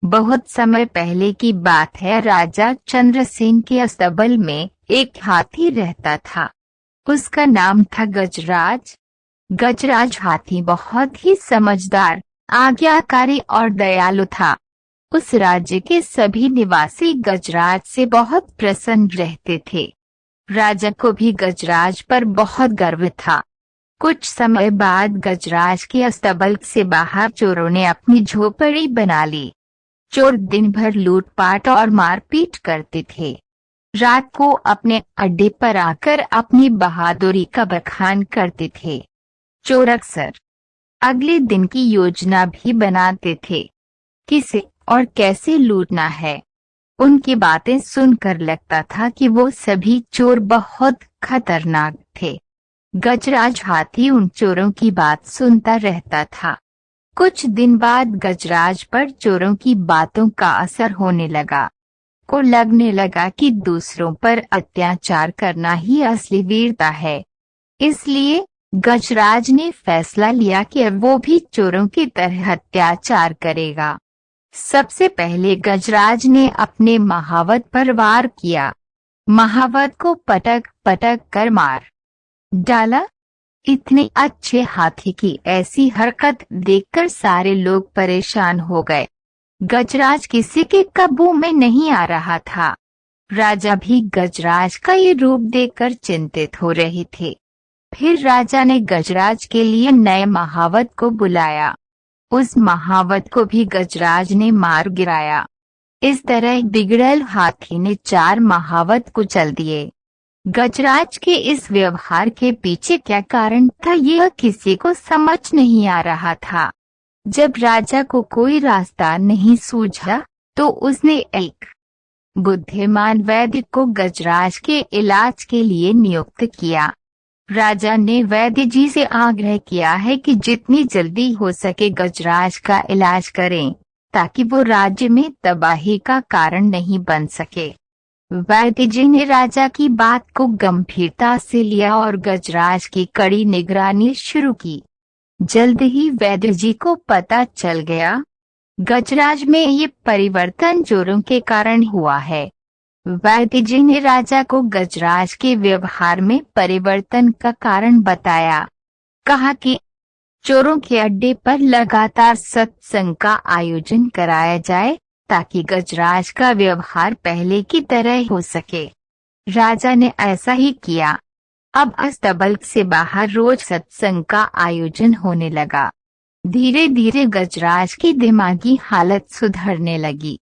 बहुत समय पहले की बात है। राजा चंद्रसेन के अस्तबल में एक हाथी रहता था। उसका नाम था गजराज। गजराज हाथी बहुत ही समझदार, आज्ञाकारी और दयालु था। उस राज्य के सभी निवासी गजराज से बहुत प्रसन्न रहते थे। राजा को भी गजराज पर बहुत गर्व था। कुछ समय बाद गजराज के अस्तबल से बाहर चोरों ने अपनी झोपड़ी बना ली। चोर दिन भर लूटपाट और मारपीट करते थे। रात को अपने अड्डे पर आकर अपनी बहादुरी का बखान करते थे। चोर अक्सर अगले दिन की योजना भी बनाते थे, किसे और कैसे लूटना है। उनकी बातें सुनकर लगता था कि वो सभी चोर बहुत खतरनाक थे। गजराज हाथी उन चोरों की बात सुनता रहता था। कुछ दिन बाद गजराज पर चोरों की बातों का असर होने लगा। को लगने लगा कि दूसरों पर अत्याचार करना ही असली वीरता है। इसलिए गजराज ने फैसला लिया कि अब वो भी चोरों की तरह अत्याचार करेगा। सबसे पहले गजराज ने अपने महावत पर वार किया। महावत को पटक पटक कर मार डाला। इतने अच्छे हाथी की ऐसी हरकत देखकर सारे लोग परेशान हो गए। गजराज किसी के काबू में नहीं आ रहा था। राजा भी गजराज का ये रूप देखकर चिंतित हो रहे थे। फिर राजा ने गजराज के लिए नए महावत को बुलाया। उस महावत को भी गजराज ने मार गिराया। इस तरह बिगड़ल हाथी ने 4 महावत कुचल दिए। गजराज के इस व्यवहार के पीछे क्या कारण था, यह किसी को समझ नहीं आ रहा था। जब राजा को कोई रास्ता नहीं सूझा तो उसने एक बुद्धिमान वैद्य को गजराज के इलाज के लिए नियुक्त किया। राजा ने वैद्य जी से आग्रह किया है कि जितनी जल्दी हो सके गजराज का इलाज करें, ताकि वो राज्य में तबाही का कारण नहीं बन सके। वैद्य जी ने राजा की बात को गंभीरता से लिया और गजराज की कड़ी निगरानी शुरू की। जल्द ही वैद्य जी को पता चल गया, गजराज में ये परिवर्तन चोरों के कारण हुआ है। वैद्य जी ने राजा को गजराज के व्यवहार में परिवर्तन का कारण बताया। कहा कि चोरों के अड्डे पर लगातार सत्संग का आयोजन कराया जाए, ताकि गजराज का व्यवहार पहले की तरह हो सके। राजा ने ऐसा ही किया। अब अस्तबल से बाहर रोज सत्संग का आयोजन होने लगा। धीरे धीरे गजराज की दिमागी हालत सुधरने लगी।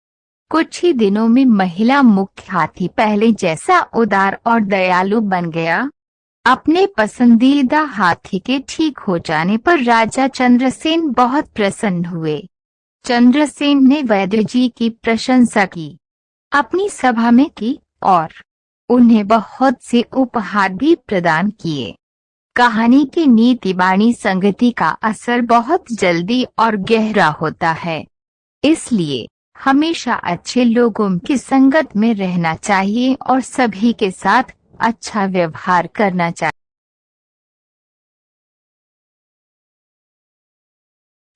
कुछ ही दिनों में महिला मुख्य हाथी पहले जैसा उदार और दयालु बन गया। अपने पसंदीदा हाथी के ठीक हो जाने पर राजा चंद्रसेन बहुत प्रसन्न हुए। चंद्रसेन ने वैद्य जी की प्रशंसा की, अपनी सभा में की और उन्हें बहुत से उपहार भी प्रदान किए। कहानी की नीति वाणी संगति का असर बहुत जल्दी और गहरा होता है, इसलिए हमेशा अच्छे लोगों की संगत में रहना चाहिए और सभी के साथ अच्छा व्यवहार करना चाहिए।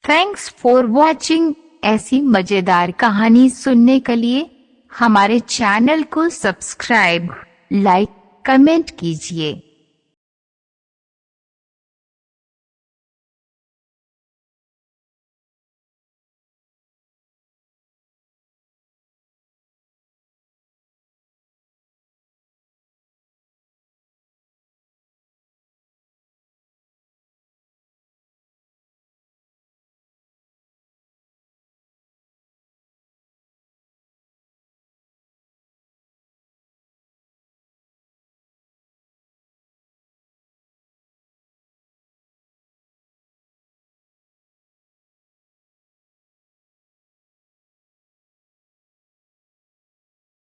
Thanks for watching. ऐसी मजेदार कहानी सुनने के लिए हमारे चैनल को सब्सक्राइब, लाइक, कमेंट कीजिए।